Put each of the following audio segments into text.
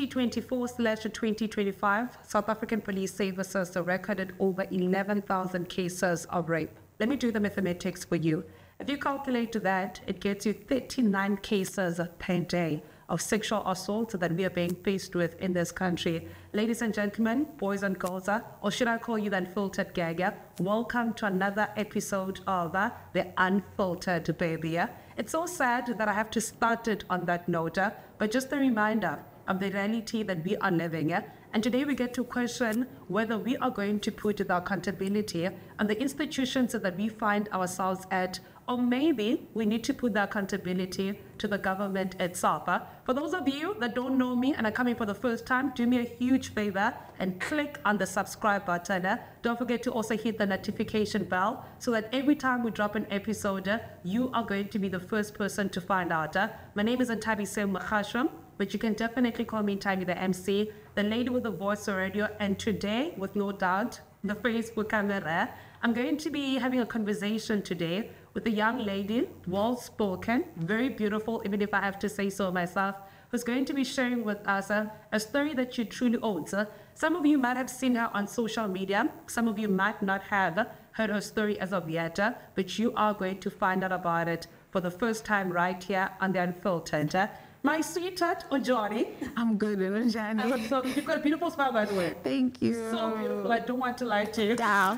2024/2025, South African police services recorded over 11,000 cases of rape. Let me do the mathematics for you. If you calculate that, it gets you 39 cases per day of sexual assault that we are being faced with in this country. Ladies and gentlemen, boys and girls, or should I call you the unfiltered gagger, welcome to another episode of the Unfiltered Baby. It's so sad that I have to start it on that note, but just a reminder of the reality that we are living. And today we get to question whether we are going to put the accountability on the institutions that we find ourselves at, or maybe we need to put the accountability to the government itself. For those of you that don't know me and are coming for the first time, do me a huge favor and click on the subscribe button. Don't forget to also hit the notification bell so that every time we drop an episode, you are going to be the first person to find out. My name is activism, but you can definitely call me Tiny the MC, the lady with the voice of radio, and today, with no doubt, the Facebook camera, I'm going to be having a conversation today with a young lady, well-spoken, very beautiful, even if I have to say so myself, who's going to be sharing with us a story that she truly owns. Some of you might have seen her on social media. Some of you might not have heard her story as of yet, but you are going to find out about it for the first time right here on the Unfiltered. My sweetheart, Ojani. I'm good, Ojani. So you've got a beautiful smile, by the way. Thank you. So beautiful. I don't want to lie to you. Down.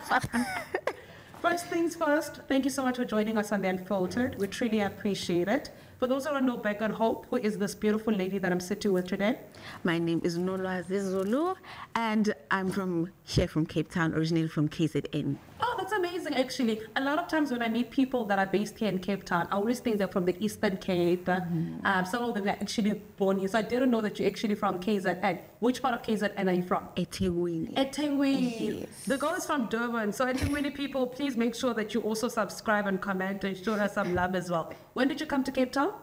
First things first, thank you so much for joining us on the Unfiltered. We truly appreciate it. For those who don't know back on Hope, who is this beautiful lady that I'm sitting with today? My name is Nolwa Zulu, and I'm from Cape Town, originally from KZN. Oh, that's amazing, actually. A lot of times when I meet people that are based here in Cape Town, I always think they're from the Eastern Cape. Some of them are actually born here. So I didn't know that you're actually from KZN. Which part of KZN are you from? eThekwini. eThekwini. Yes. The girl is from Durban. So eThekwini people, please make sure that you also subscribe and comment and show her some love as well. When did you come to Cape Town?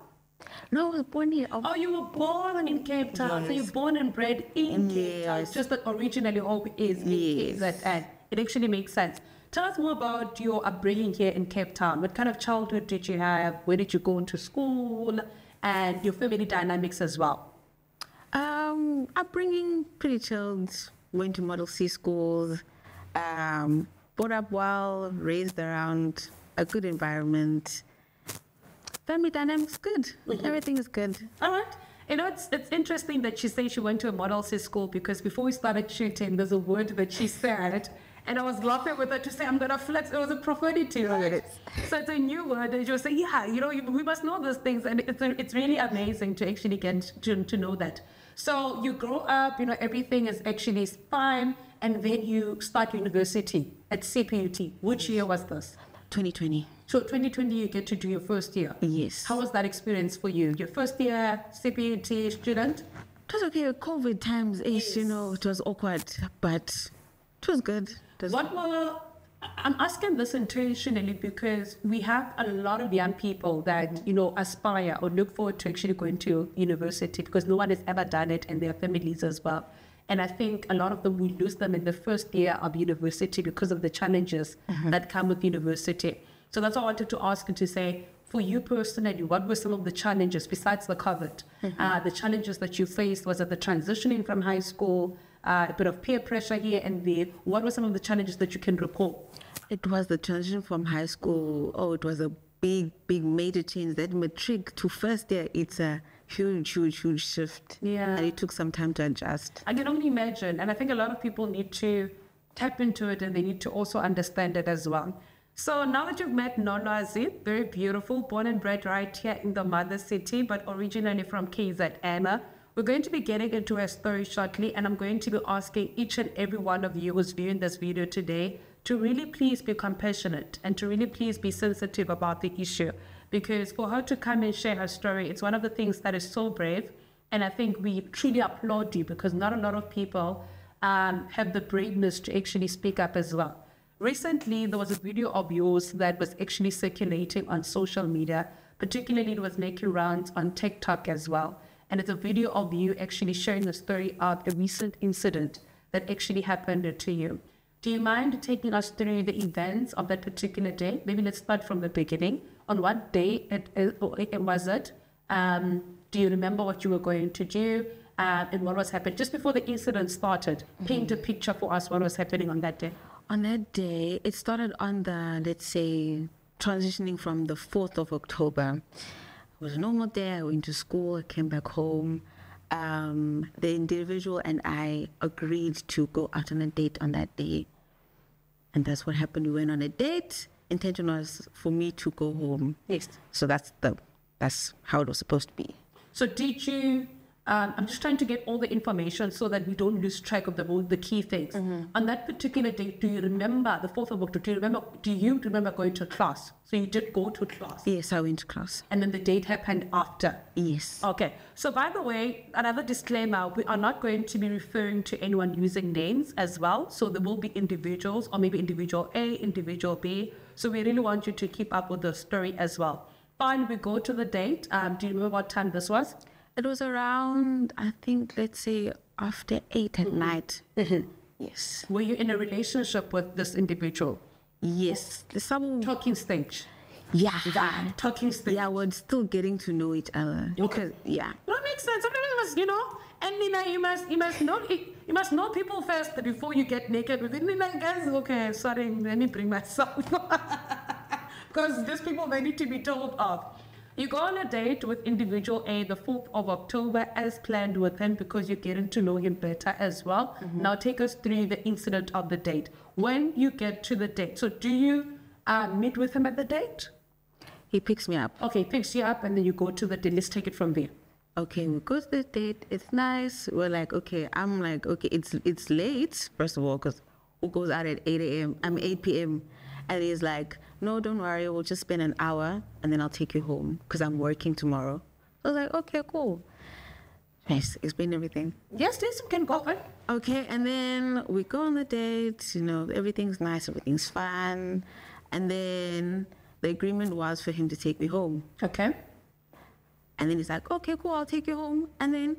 No, I was born here. Oh, you were born in Cape Town. Yes. So you're born and bred in Cape Town. It's just that originally Hope is in KZN. It actually makes sense. Tell us more about your upbringing here in Cape Town. What kind of childhood did you have? Where did you go into school? And your family dynamics as well. Upbringing, pretty chilled. Went to Model C schools. Brought up well, raised around a good environment. Family dynamics good. Everything is good. All right. You know, it's interesting that she says she went to a Model C school, because before we started shooting, there's a word that she said, and I was laughing with her to say, I'm going to flex. It was a profanity, right? So it's a new word, and she was saying, yeah, you know, we must know those things, and it's really amazing to actually get to know that. So you grow up, you know, everything is actually fine, and then you start university at CPUT. Which year was this? 2020. So 2020, you get to do your first year. Yes. How was that experience for you? Your first year CPUT student? It was okay. COVID times, yes. You know, it was awkward, but it was good. I'm asking this intentionally because we have a lot of young people that, you know, aspire or look forward to actually going to university, because no one has ever done it, and their families as well. And I think a lot of them, we lose them in the first year of university because of the challenges that come with university. So that's why I wanted to ask you to say, for you personally, what were some of the challenges besides the COVID? The challenges that you faced? Was it the transitioning from high school, a bit of peer pressure here and there? What were some of the challenges that you can recall? It was the transition from high school. Oh, it was a big major change. That matric to first year, it's a huge shift. Yeah. And it took some time to adjust. I can only imagine. And I think a lot of people need to tap into it, and they need to also understand it as well. So now that you've met Nolwazi, very beautiful, born and bred right here in the mother city, but originally from KZN, we're going to be getting into her story shortly, and I'm going to be asking each and every one of you who's viewing this video today to really please be compassionate and to really please be sensitive about the issue. Because for her to come and share her story, it's one of the things that is so brave, and I think we truly applaud you, because not a lot of people have the braveness to actually speak up as well. Recently, there was a video of yours that was actually circulating on social media. Particularly, it was making rounds on TikTok as well. And it's a video of you actually sharing the story of a recent incident that actually happened to you. Do you mind taking us through the events of that particular day? Maybe let's start from the beginning. On what day it was it? Do you remember what you were going to do? and what was happening just before the incident started. Paint a picture for us what was happening on that day. On that day, it started on the, let's say, transitioning from the 4th of October. It was a normal day. I went to school. I came back home. The individual and I agreed to go out on a date on that day. And that's what happened. We went on a date. Intention was for me to go home. Yes. So that's how it was supposed to be. So did you, I'm just trying to get all the information so that we don't lose track of the key things. On that particular date, do you remember, the 4th of October, do you remember going to class? So you did go to class? Yes, I went to class. And then the date happened after? Yes. Okay. So by the way, another disclaimer, we are not going to be referring to anyone using names as well. So there will be individuals, or maybe individual A, individual B. So we really want you to keep up with the story as well. Fine, we go to the date. Do you remember what time this was? It was around, I think, let's say, after 8 at night. Yes. Were you in a relationship with this individual? Yes. Talking stage? Yeah. Talking stage? Yeah, we're still getting to know each other. Okay. Yeah. That makes sense. Sometimes you must, and Nina, you must know people first before you get naked with it. Nina, guys, okay, sorry, let me bring myself. Because these people, they need to be told of. You go on a date with individual A the 4th of October as planned with him because you're getting to know him better as well. Now take us through the incident of the date. When you get to the date, so do you meet with him at the date? He picks me up. Okay, picks you up and then you go to the date. Let's take it from there. Okay, we go to the date. It's nice. We're like, okay, I'm like, okay, it's late, first of all, because who goes out at 8 a.m.? I'm 8 p.m. And he's like, no, don't worry. We'll just spend an hour and then I'll take you home because I'm working tomorrow. So I was like, okay, cool. Nice. Explain everything. Yes, you can go on. Okay, and then we go on the date. Everything's nice. Everything's fun. And then the agreement was for him to take me home. Okay. And then he's like, okay, cool, I'll take you home. And then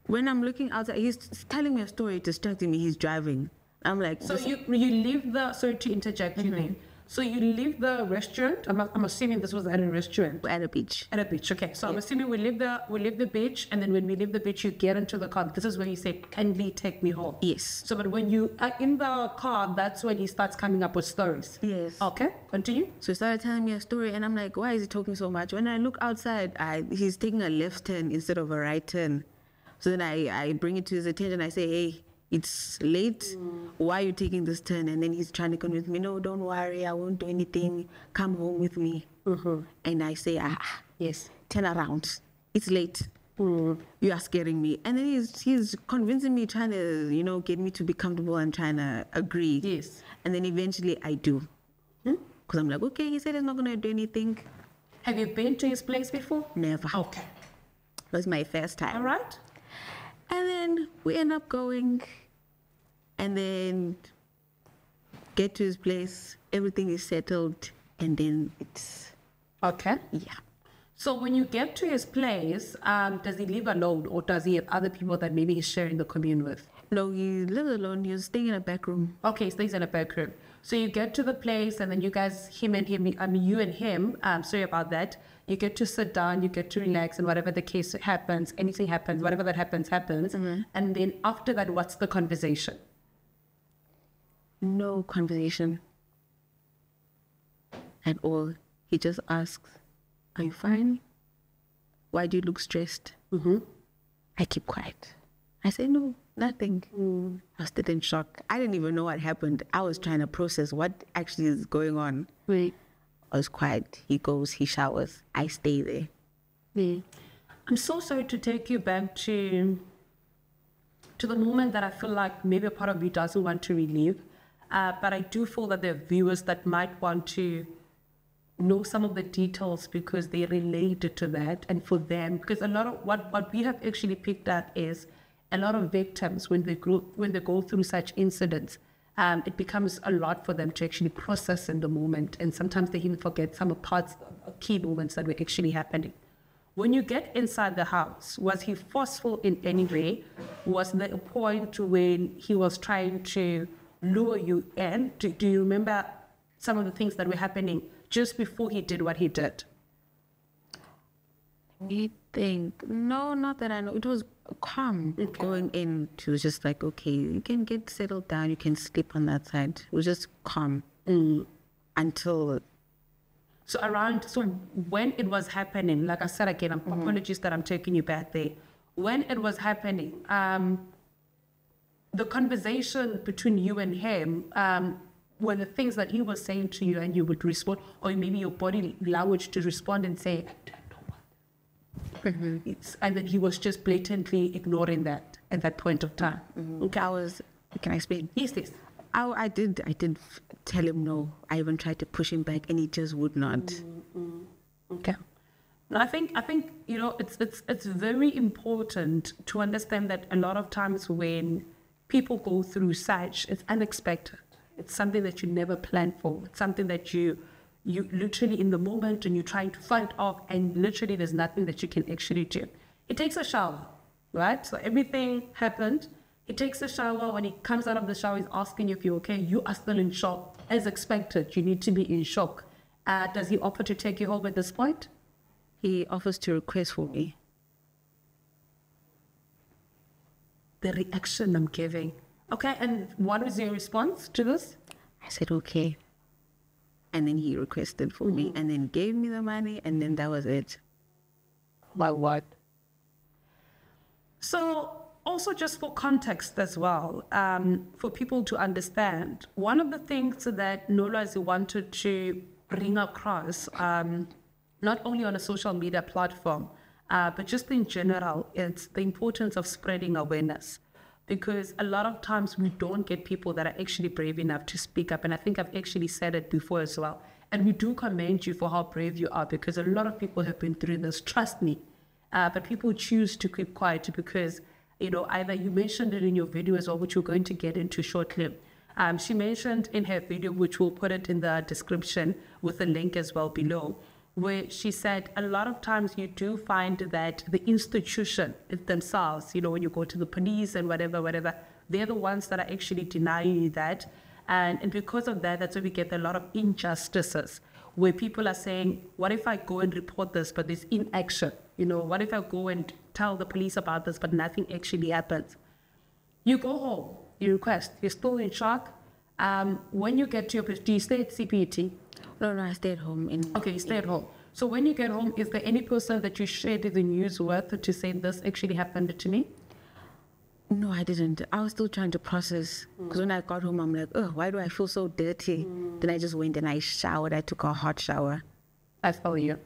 when I'm looking outside, he's telling me a story, distracting me. He's driving. I'm like, so you leave the, sorry to interject you there. So you leave the restaurant. I'm assuming this was at a restaurant. At a beach. At a beach, okay. So I'm assuming we leave the beach, and then when we leave the beach, you get into the car. This is when you say, kindly take me home. Yes. So but when you are in the car, that's when he starts coming up with stories. Yes. Okay, continue. So he started telling me a story, and I'm like, why is he talking so much? When I look outside, he's taking a left turn instead of a right turn. So then I bring it to his attention. I say, hey, it's late. Why are you taking this turn? And then he's trying to convince me, no, don't worry. I won't do anything. Come home with me. And I say, yes, turn around. It's late. You are scaring me. And then he's convincing me, trying to, get me to be comfortable and trying to agree. Yes. And then eventually I do. Because I'm like, okay, he said he's not going to do anything. Have you been to his place before? Never. Okay. It was my first time. All right. And then we end up going and then get to his place. Everything is settled. And then it's... Okay. Yeah. So when you get to his place, does he live alone or does he have other people that maybe he's sharing the commune with? No, he lives alone. He's staying in a back room. Okay, he stays in a back room. So you get to the place and then you guys, you and him, sorry about that. You get to sit down, you get to relax, and whatever the case happens, anything happens, whatever that happens. And then after that, what's the conversation? No conversation at all. He just asks, are you fine? Why do you look stressed? I keep quiet. I say, no, nothing. I was still in shock. I didn't even know what happened. I was trying to process what actually is going on. Right. I was quiet. He goes, he showers. I stay there. I'm so sorry to take you back to the moment that I feel like maybe a part of you doesn't want to relive. But I do feel that there are viewers that might want to know some of the details because they related to that. And for them, because a lot of what we have actually picked up is a lot of victims, when they go through such incidents, it becomes a lot for them to actually process in the moment. And sometimes they even forget some parts, key moments that were actually happening. When you get inside the house, was he forceful in any way? Was there a point when he was trying to lure you in? Do you remember some of the things that were happening just before he did what he did? Let We think, no, not that I know. It was calm going in. It was just like, okay, you can get settled down. You can sleep on that side. It was just calm until. So when it was happening, like I said again, apologies that I'm taking you back there. When it was happening, the conversation between you and him, were the things that he was saying to you and you would respond, or maybe your body language to respond and say, I don't know what. And then he was just blatantly ignoring that at that point of time. Okay, can I explain? Yes, yes. I did tell him no. I even tried to push him back and he just would not. Okay. Now, I think it's very important to understand that a lot of times when people go through such, it's unexpected. It's something that you never planned for. It's something that you literally in the moment and you're trying to fight off, and literally there's nothing that you can actually do. He takes a shower, right? So everything happened. He takes a shower. When he comes out of the shower, he's asking you if you're okay. You are still in shock. As expected, you need to be in shock. Does he offer to take you home at this point? He offers to request for me. The reaction I'm giving. Okay, and what was your response to this? I said, okay. And then he requested for me and then gave me the money, and then that was it. Like what? So also just for context as well, for people to understand, one of the things that Nolwazi wanted to bring across, not only on a social media platform, but just in general, it's the importance of spreading awareness. Because a lot of times we don't get people that are actually brave enough to speak up. And I think I've actually said it before as well. And we do commend you for how brave you are, because a lot of people have been through this, trust me. But people choose to keep quiet because, either you mentioned it in your video as well, which we're going to get into shortly. She mentioned in her video, which we'll put it in the description with a link as well below, where she said a lot of times you do find that the institution themselves, when you go to the police and whatever, they're the ones that are actually denying you that. And because of that, that's why we get a lot of injustices where people are saying, what if I go and report this, but there's inaction? What if I go and tell the police about this, but nothing actually happens? You go home, you request, you're still in shock. When you get to your place, do you stay at CPUT? No, I stay at home. Okay, you stay at home. So when you get home, is there any person that you shared the news with to say this actually happened to me? No, I didn't. I was still trying to process. Because when I got home, I'm like, oh, why do I feel so dirty? Then I just went and I showered. I took a hot shower. I follow you.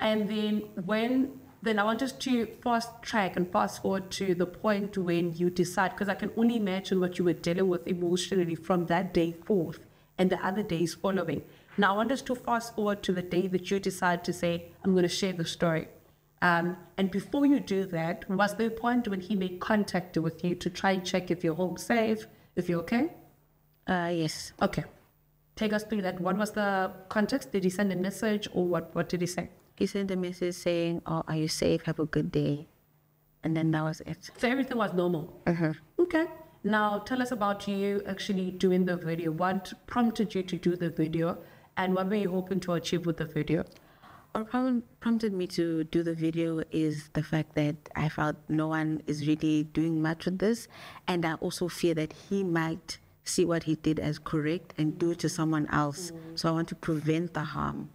And then I want us to fast track and fast forward to the point when you decide, because I can only imagine what you were dealing with emotionally from that day forth and the other days following. Now, I want us to fast forward to the day that you decide to say, I'm going to share the story. And before you do that, was there a point when he made contact with you to try and check if you're home safe, if you're okay? Yes. Okay. Take us through that. What was the context? Did he send a message, or what did he say? He sent a message saying, oh, are you safe? Have a good day. And then that was it. So everything was normal? Okay. Now, tell us about you actually doing the video. What prompted you to do the video? And what were you hoping to achieve with the video? What prompted me to do the video is the fact that I felt no one is really doing much with this. And I also fear that he might see what he did as correct and do it to someone else. So I want to prevent the harm.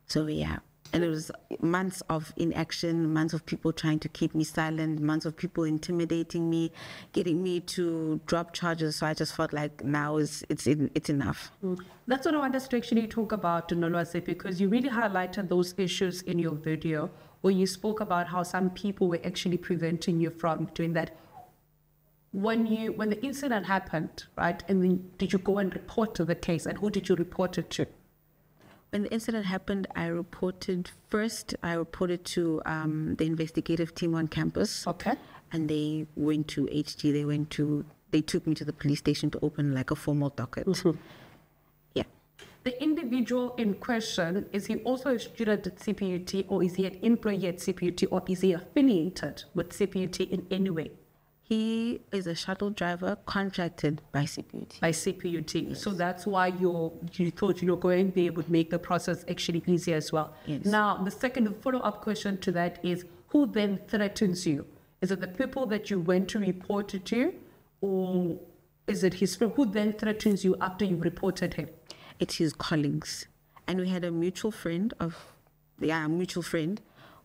So yeah. And it was months of inaction, months of people trying to keep me silent, months of people intimidating me, getting me to drop charges. So I just felt like now it's enough. That's what I want us to actually talk about, Nolwazi, because you really highlighted those issues in your video where you spoke about how some people were actually preventing you from doing that. When the incident happened, right, and then did you go and report to the case, and who did you report it to? When the incident happened, I reported to the investigative team on campus. Okay. And they went to HG. They took me to the police station to open like a formal docket. Yeah. The individual in question, is he also a student at CPUT, or is he an employee at CPUT, or is he affiliated with CPUT in any way? He is a shuttle driver contracted by CPUT. By CPUT. Yes. So that's why you thought going there would make the process actually easier as well. Yes. Now, the follow-up question to that is, who then threatens you? Is it the people that you went to report it to, or is it his friend? Who then threatens you after you reported him? It's his colleagues. And we had a mutual friend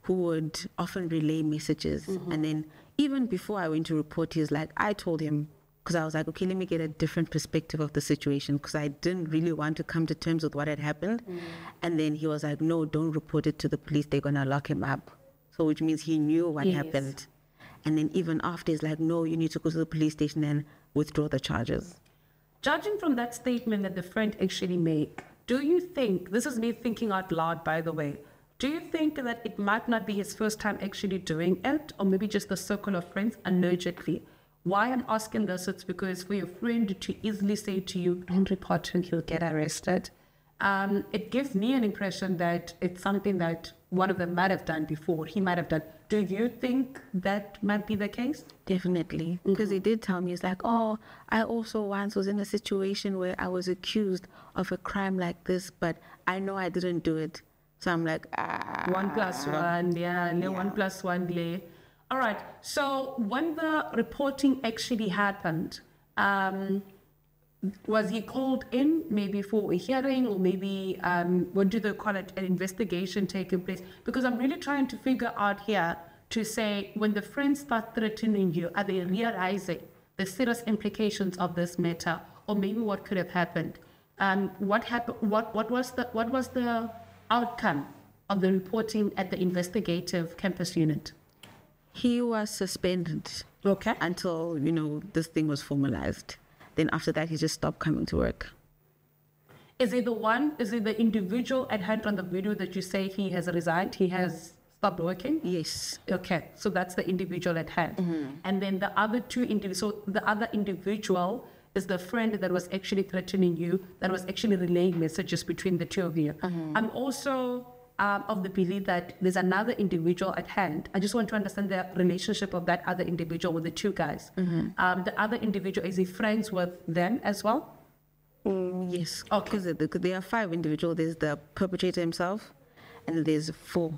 who would often relay messages. Mm-hmm. And then even before I went to report, he was like, I told him, because I was like, okay, let me get a different perspective of the situation, because I didn't really want to come to terms with what had happened. Mm. And then he was like, no, don't report it to the police. They're going to lock him up. So which means he knew what happened. And then even after, he's like, no, you need to go to the police station and withdraw the charges. Judging from that statement that the friend actually made, do you think, this is me thinking out loud, by the way, do you think that it might not be his first time actually doing it, or maybe just the circle of friends allegedly? Why I'm asking this, it's because for your friend to easily say to you, don't report him, he'll get arrested. It gives me an impression that it's something that one of them might have done before, he might have done. Do you think that might be the case? Definitely. Because he did tell me, he's like, oh, I also once was in a situation where I was accused of a crime like this, but I know I didn't do it. So I'm like, 1 + 1, yeah. 1 + 1. All right. So when the reporting actually happened, was he called in maybe for a hearing, or maybe, what do they call it, an investigation taking place? Because I'm really trying to figure out here to say, when the friends start threatening you, are they realizing the serious implications of this matter, or maybe what could have happened? What happened? What was the outcome of the reporting at the investigative campus unit? He was suspended. Okay. Until, this thing was formalized. Then after that, he just stopped coming to work. Is it the individual at hand on the video that you say he has resigned, he has stopped working? Yes. Okay, so that's the individual at hand. Mm-hmm. And then the other two individuals, so the other individual is the friend that was actually threatening you, that was actually relaying messages between the two of you. Mm-hmm. I'm also of the belief that there's another individual at hand. I just want to understand the relationship of that other individual with the two guys. Mm-hmm. The other individual, is he friends with them as well? Yes. Okay. Because there are 5 individuals. There's the perpetrator himself, and there's 4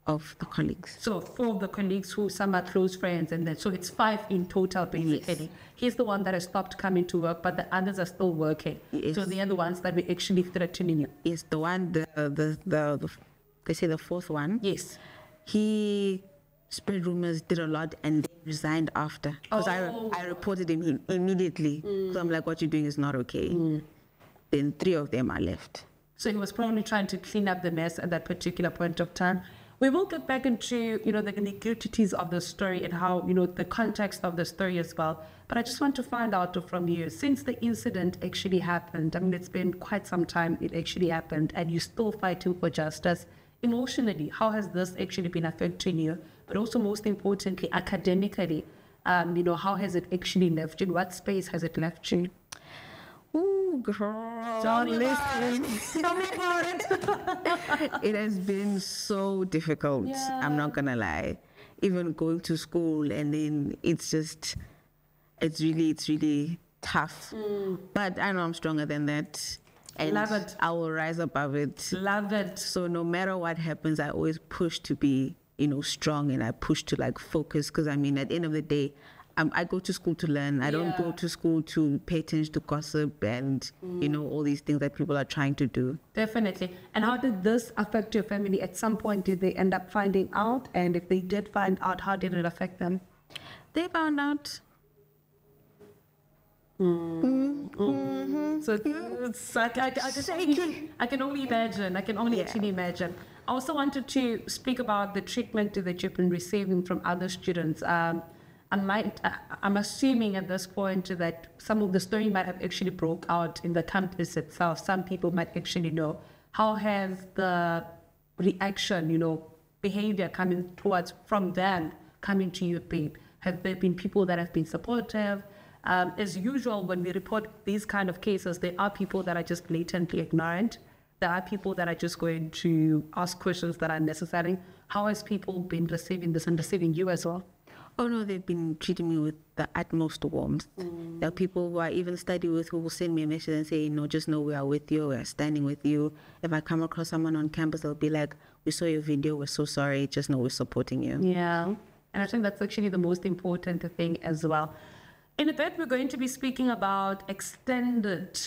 of the colleagues. So 4 of the colleagues who some are close friends, and then so it's 5 in total basically. Yes. He's the one that has stopped coming to work, but the others are still working. Yes. So they are the ones that were actually threatening you. Yes, the one, they say the 4th one. Yes. He spread rumors, did a lot, and then resigned after. Because I reported him immediately. So I'm like, what you're doing is not okay. Then 3 of them are left. So he was probably trying to clean up the mess at that particular point of time. We will get back into, the nitty-gritties of the story and how, the context of the story as well. But I just want to find out from you, since the incident actually happened, I mean, it's been quite some time it actually happened, and you're still fighting for justice. Emotionally, how has this actually been affecting you? But also, most importantly, academically, how has it actually left you? What space has it left you? Ooh, girl. Don't listen. Tell me about it. It has been so difficult. Yeah. I'm not going to lie. Even going to school, and then it's really tough. But I know I'm stronger than that. And love it. I will rise above it. Love it. So no matter what happens, I always push to be, strong, and I push to focus. Because at the end of the day, I go to school to learn. I don't go to school to pay attention to gossip and, all these things that people are trying to do. Definitely. And how did this affect your family? At some point, did they end up finding out? And if they did find out, how did it affect them? They found out. So it's I can only imagine. I can only actually imagine. I also wanted to speak about the treatment that you've been receiving from other students. I'm assuming at this point that some of the story might have actually broke out in the campus itself. Some people might actually know. How has the reaction, behavior coming from them coming to you been? Have there been people that have been supportive? As usual, when we report these kind of cases, there are people that are just blatantly ignorant. There are people that are just going to ask questions that are necessary. How has people been receiving this and receiving you as well? Oh no, they've been treating me with the utmost warmth. There are people who I even study with who will send me a message and say, no, just know we are with you, we are standing with you. If I come across someone on campus, they'll be like, we saw your video, we're so sorry, just know we're supporting you. Yeah, and I think that's actually the most important thing as well. In a bit, we're going to be speaking about extended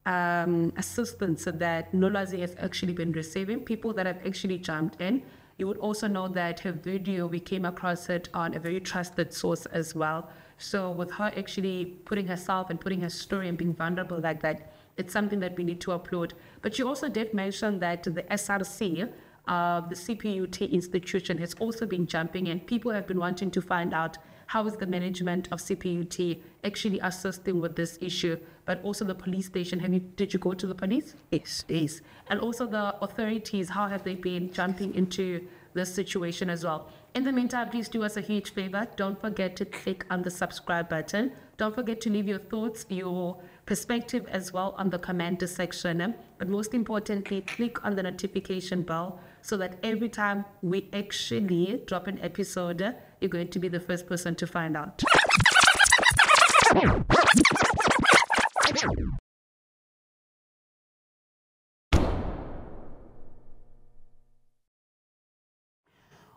assistance that Nolazi has actually been receiving, people that have actually jumped in. You would also know that her video, we came across it on a very trusted source as well. So with her actually putting herself and putting her story and being vulnerable like that, it's something that we need to applaud. But she also did mention that the SRC, the CPUT institution, has also been jumping in. People have been wanting to find out how is the management of CPUT actually assisting with this issue, but also the police station. Did you go to the police? Yes. Yes. And also the authorities, how have they been jumping into this situation as well? In the meantime, please do us a huge favor. Don't forget to click on the subscribe button. Don't forget to leave your thoughts, your perspective as well on the comment section. But most importantly, click on the notification bell so that every time we actually drop an episode, you're going to be the first person to find out.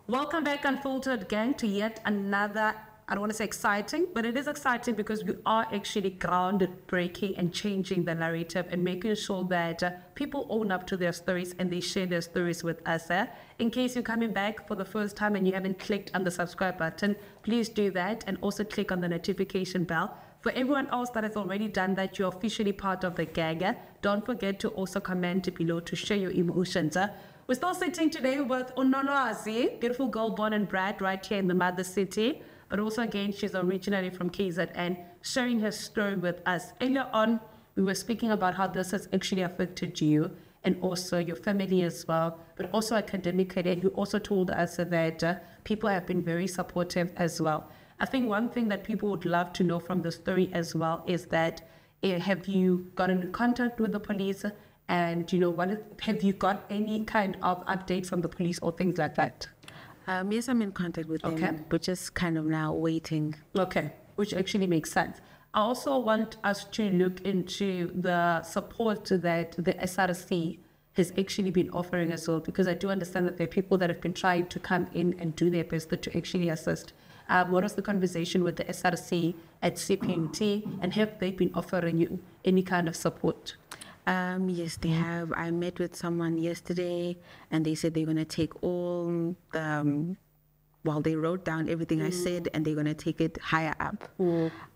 Welcome back, Unfiltered gang, to yet another, I don't want to say exciting, but it is exciting because we are actually grounded breaking and changing the narrative and making sure that people own up to their stories and they share their stories with us. In case you're coming back for the first time and you haven't clicked on the subscribe button, please do that and also click on the notification bell. For everyone else that has already done that, you're officially part of the gang. Don't forget to also comment below to share your emotions. We're still sitting today with Unolazi, beautiful girl born and bred right here in the mother city. But also, again, she's originally from KZN, sharing her story with us. Earlier on, we were speaking about how this has actually affected you and also your family as well, but also academically. And you also told us that people have been very supportive as well. I think one thing that people would love to know from the story as well is that have you gotten in contact with the police? And, have you got any kind of update from the police or things like that? Yes, I'm in contact with them, but just kind of now waiting. Okay, which actually makes sense. I also want us to look into the support that the SRC has actually been offering as well, because I do understand that there are people that have been trying to come in and do their best to actually assist. What was the conversation with the SRC at CPUT, and have they been offering you any kind of support? Yes, they have. I met with someone yesterday and they said they're going to take all the, they wrote down everything I said and they're going to take it higher up.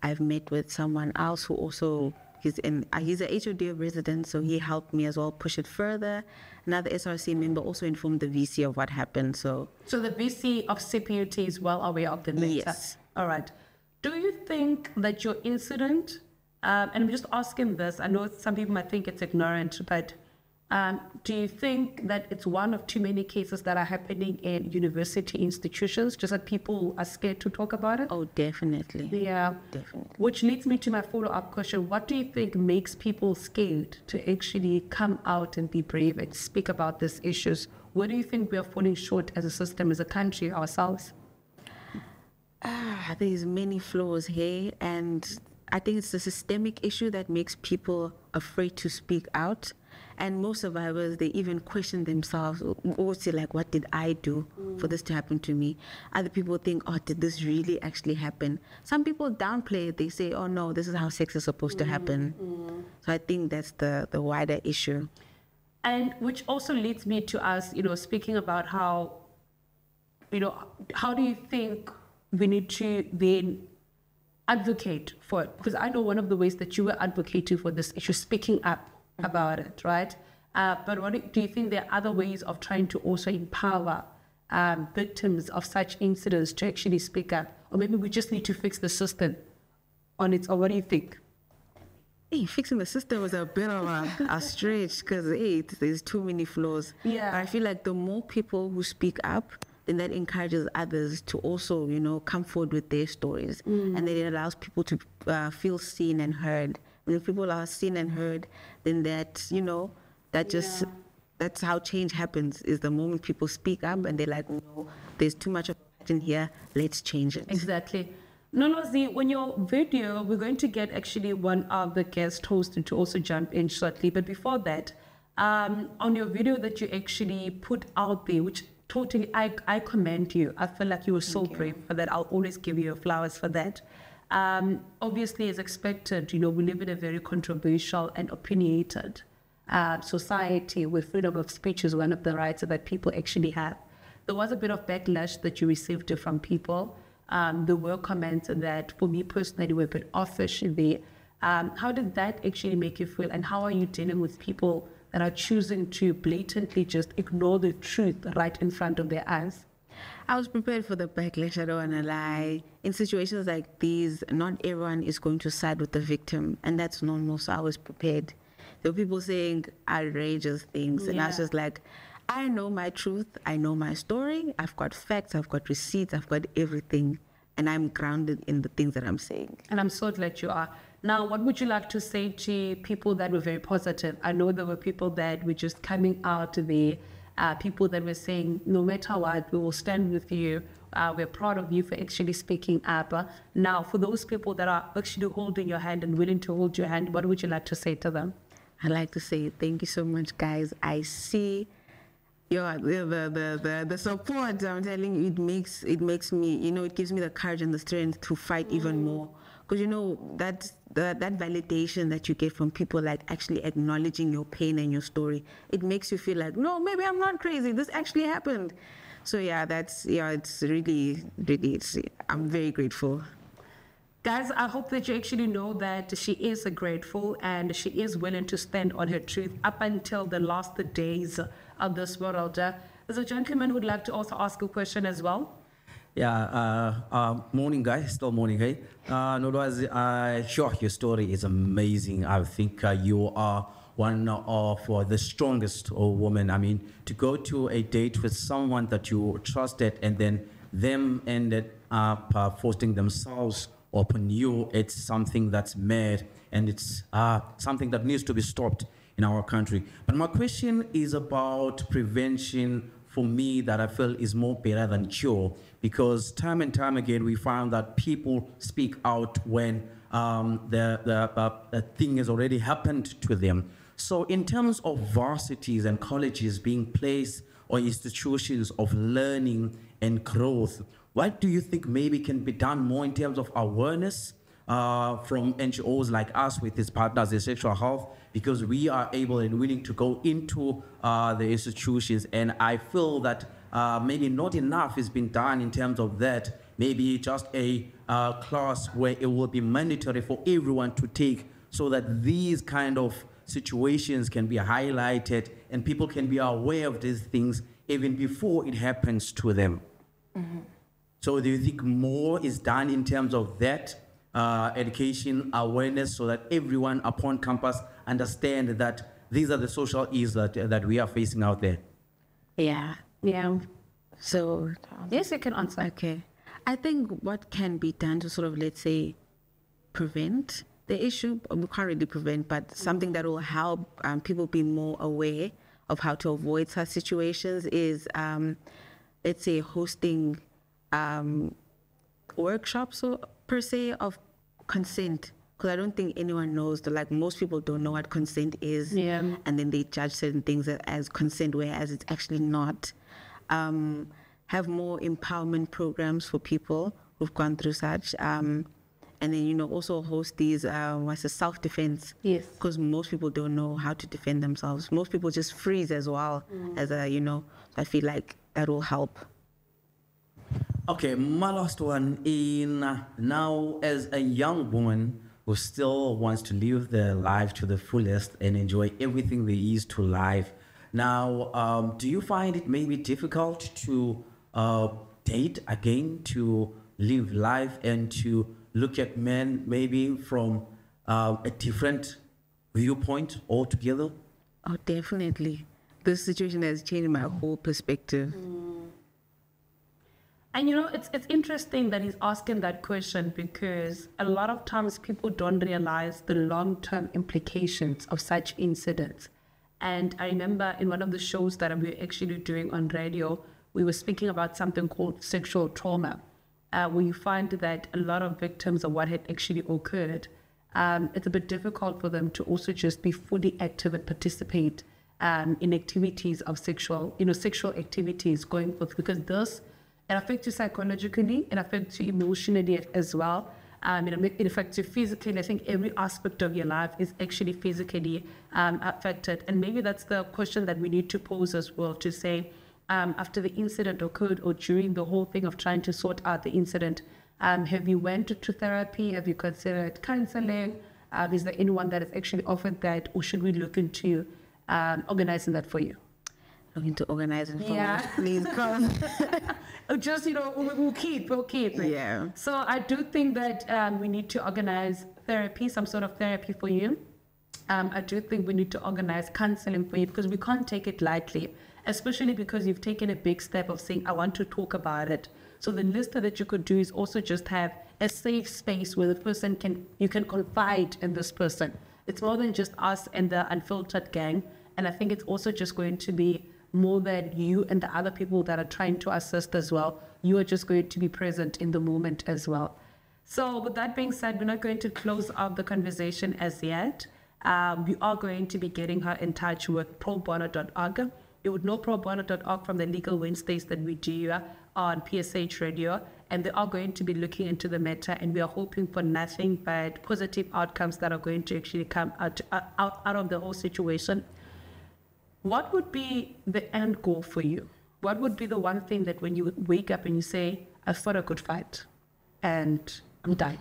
I've met with someone else who also, he's a HOD resident, so he helped me as well push it further. Another SRC member also informed the VC of what happened. So the VC of CPUT is well aware of the matter? Yes. All right. Do you think that your incident... and I'm just asking this, I know some people might think it's ignorant, but do you think that it's one of too many cases that are happening in university institutions, just that people are scared to talk about it? Oh, definitely. Yeah. Definitely. Which leads me to my follow-up question. What do you think makes people scared to actually come out and be brave and speak about these issues? Where do you think we are falling short as a system, as a country, ourselves? There's many flaws here, and I think it's a systemic issue that makes people afraid to speak out. And most survivors, they even question themselves, or say like, what did I do for this to happen to me? Other people think, oh, did this really actually happen? Some people downplay it. They say, oh no, this is how sex is supposed to happen. So I think that's the wider issue. And which also leads me to us, speaking about how, how do you think we need to then advocate for it? Because I know one of the ways that you were advocating for this issue, speaking up about it, right? But do you think there are other ways of trying to also empower victims of such incidents to actually speak up? Or maybe we just need to fix the system on its own. What do you think? Hey, fixing the system was a bit of a stretch because, there's too many flaws. Yeah. But I feel like the more people who speak up, then that encourages others to also, come forward with their stories. And then it allows people to feel seen and heard. When people are seen and heard, then that's how change happens, is the moment people speak up and they're like, no, there's too much of a in here, let's change it. Exactly. Nolozi, when your video, we're going to get actually one of the guest hosts to also jump in shortly. But before that, on your video that you actually put out there, which totally, I commend you. I feel like you were so brave for that. I'll always give you your flowers for that. Obviously, as expected, we live in a very controversial and opinionated society where freedom of speech is one of the rights that people actually have. There was a bit of backlash that you received from people. There were comments that, for me personally, were a bit offish there. How did that actually make you feel? And how are you dealing with people that are choosing to blatantly just ignore the truth right in front of their eyes? I was prepared for the backlash, I don't want to lie. In situations like these, not everyone is going to side with the victim, and that's normal, so I was prepared. There were people saying outrageous things, and I was just like, I know my truth, I know my story, I've got facts, I've got receipts, I've got everything, and I'm grounded in the things that I'm saying. And I'm so glad you are. Now, what would you like to say to people that were very positive? I know there were people that were just coming out there, people that were saying, no matter what, we will stand with you. We're proud of you for actually speaking up. Now, for those people that are actually holding your hand and willing to hold your hand, what would you like to say to them? I'd like to say thank you so much, guys. I see the support. I'm telling you, it makes me, it gives me the courage and the strength to fight even more. Because that validation that you get from people like actually acknowledging your pain and your story, it makes you feel like, no, maybe I'm not crazy. This actually happened. So it's really, I'm very grateful. Guys, I hope that you actually know that she is grateful and she is willing to stand on her truth up until the last days of this world. There's a gentleman who'd like to also ask a question as well. Yeah, morning, guys. Still morning, hey? Sure, your story is amazing. I think you are one of the strongest women. I mean, to go to a date with someone that you trusted and then them ended up forcing themselves upon you, it's something that's mad, and it's something that needs to be stopped in our country. But my question is about prevention. For me, that I feel is more better than cure, because time and time again we found that people speak out when the thing has already happened to them. So in terms of varsities and colleges being placed or institutions of learning and growth, what do you think maybe can be done more in terms of awareness from NGOs like us with its partners in sexual health, because we are able and willing to go into the institutions, and I feel that maybe not enough has been done in terms of that. Maybe just a class where it will be mandatory for everyone to take, so that these kind of situations can be highlighted and people can be aware of these things even before it happens to them. Mm-hmm. So do you think more is done in terms of that education, awareness, so that everyone upon campus understand that these are the social ills that we are facing out there? Yeah. So yes, you can answer. Okay. I think what can be done to sort of, let's say, prevent the issue, we can't really prevent, but something that will help people be more aware of how to avoid such situations is, let's say, hosting workshops per se of consent, because I don't think anyone knows most people don't know what consent is, and then they judge certain things as consent, whereas it's actually not. Have more empowerment programs for people who've gone through such, and then also host these self-defense, because most people don't know how to defend themselves. Most people just freeze as well, as I feel like that will help. Okay, my last one, now as a young woman who still wants to live their life to the fullest and enjoy everything there is to life, now do you find it maybe difficult to date again, to live life and to look at men maybe from a different viewpoint altogether? Oh, definitely. This situation has changed my whole perspective. And it's interesting that he's asking that question, because a lot of times people don't realize the long-term implications of such incidents. And I remember in one of the shows that we were actually doing on radio, we were speaking about something called sexual trauma, where you find that a lot of victims of what had actually occurred, it's a bit difficult for them to also just be fully active and participate in activities of sexual activities going forth, because this, it affects you psychologically, it affects you emotionally as well. It affects you physically. I think every aspect of your life is actually physically affected. And maybe that's the question that we need to pose as well, to say, after the incident occurred or during the whole thing of trying to sort out the incident, have you went to therapy? Have you considered counseling? Is there anyone that has actually offered that, or should we look into organizing that for you? Look into organizing for Yeah. me, please come. Just, we'll keep. Yeah. So I do think that we need to organize therapy, some sort of therapy for you. I do think we need to organize counseling for you, because we can't take it lightly, especially because you've taken a big step of saying, I want to talk about it. So the least that you could do is also just have a safe space where the person you can confide in this person. It's more than just us and the Unfiltered gang. And I think it's also just going to be more than you and the other people that are trying to assist as well. You are just going to be present in the moment as well. So with that being said, we're not going to close out the conversation as yet. We are going to be getting her in touch with probono.org. You would know probono.org from the Legal Wednesdays that we do on PSH Radio, and they are going to be looking into the matter, and we are hoping for nothing but positive outcomes that are going to actually come out of the whole situation. What would be the end goal for you? What would be the one thing that when you wake up and you say, I fought a good fight and I'm done?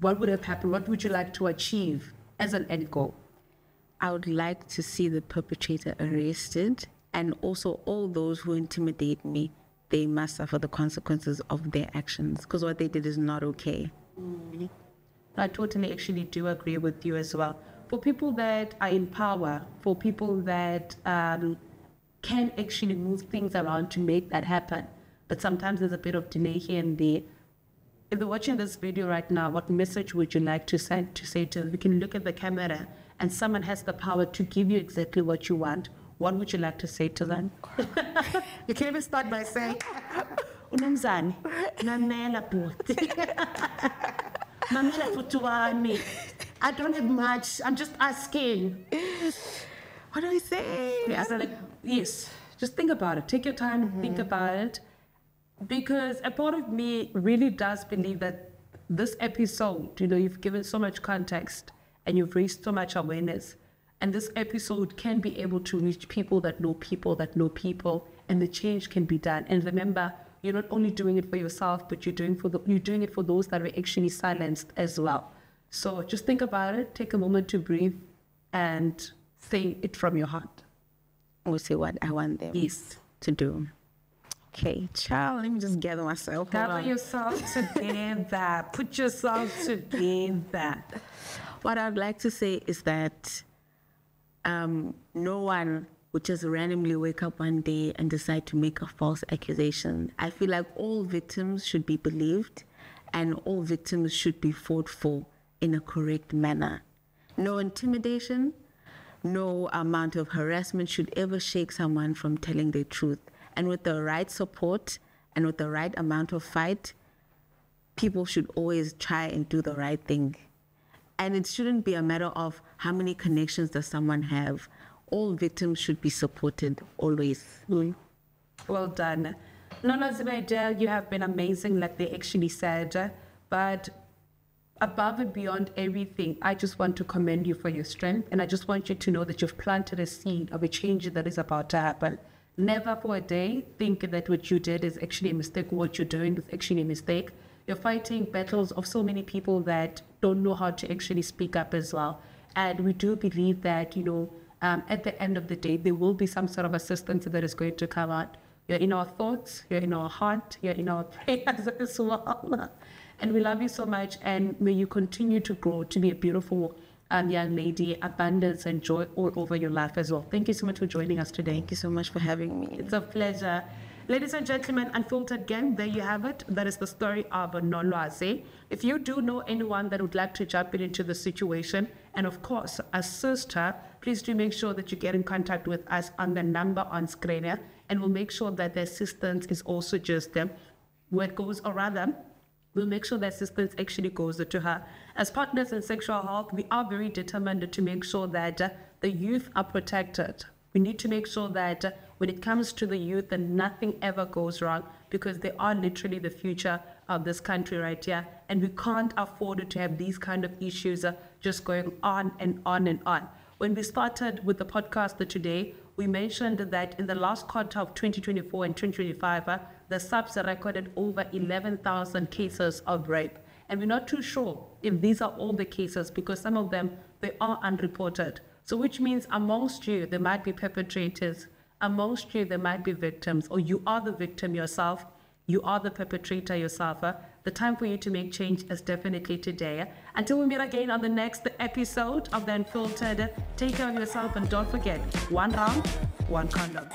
What would have happened? What would you like to achieve as an end goal? I would like to see the perpetrator arrested, and also all those who intimidate me, they must suffer the consequences of their actions, because what they did is not okay. I totally actually do agree with you as well. For people that are in power, for people that can actually move things around to make that happen, but sometimes there's a bit of delay here and there. If you're watching this video right now, what message would you like to say to them? You can look at the camera and someone has the power to give you exactly what you want. What would you like to say to them? You can even start by saying, Unamzani, Namela Booty. Mamela Futuani. I don't have much. I'm just asking. What do I say? Yes, just think about it. Take your time, think about it. Because a part of me really does believe that this episode, you've given so much context and you've raised so much awareness. And this episode can be able to reach people that know people that know people, and the change can be done. And remember, you're not only doing it for yourself, but you're doing it for those that were actually silenced as well. So just think about it, take a moment to breathe, and say it from your heart. Or say what I want them to do. Okay, child, let me just gather myself. Gather yourself together. Put yourself together. What I'd like to say is that no one would just randomly wake up one day and decide to make a false accusation. I feel like all victims should be believed and all victims should be fought for in a correct manner. No intimidation, no amount of harassment should ever shake someone from telling their truth. And with the right support and with the right amount of fight, people should always try and do the right thing. And it shouldn't be a matter of how many connections does someone have. All victims should be supported, always. Well done. Nona Zubaida, you have been amazing, like they actually said. But above and beyond everything, I just want to commend you for your strength. And I just want you to know that you've planted a seed of a change that is about to happen. Never for a day think that what you did is actually a mistake. What you're doing is actually a mistake. You're fighting battles of so many people that don't know how to actually speak up as well. And we do believe that, at the end of the day, there will be some sort of assistance that is going to come out. You're in our thoughts, you're in our heart, you're in our prayers as well. And we love you so much, and may you continue to grow to be a beautiful young lady, abundance and joy all over your life as well. Thank you so much for joining us today. Thank you so much for having me. It's a pleasure. Ladies and gentlemen, Unfiltered Gang, there you have it. That is the story of Nolwazi. If you do know anyone that would like to jump into the situation and, of course, assist her, please do make sure that you get in contact with us on the number on screen here. and we'll make sure that the assistance is also just where it goes, or rather, we'll make sure that assistance actually goes to her. As partners in sexual health, we are very determined to make sure that the youth are protected. We need to make sure that when it comes to the youth, that nothing ever goes wrong, because they are literally the future of this country right here. And we can't afford to have these kind of issues just going on and on and on. When we started with the podcast today, we mentioned that in the last quarter of 2024 and 2025, the SAPS recorded over 11,000 cases of rape. And we're not too sure if these are all the cases, because some of them, they are unreported. So which means amongst you, there might be perpetrators. Amongst you, there might be victims, or you are the victim yourself. You are the perpetrator yourself. The time for you to make change is definitely today. Until we meet again on the next episode of The Unfiltered, take care of yourself and don't forget, one round, one condom.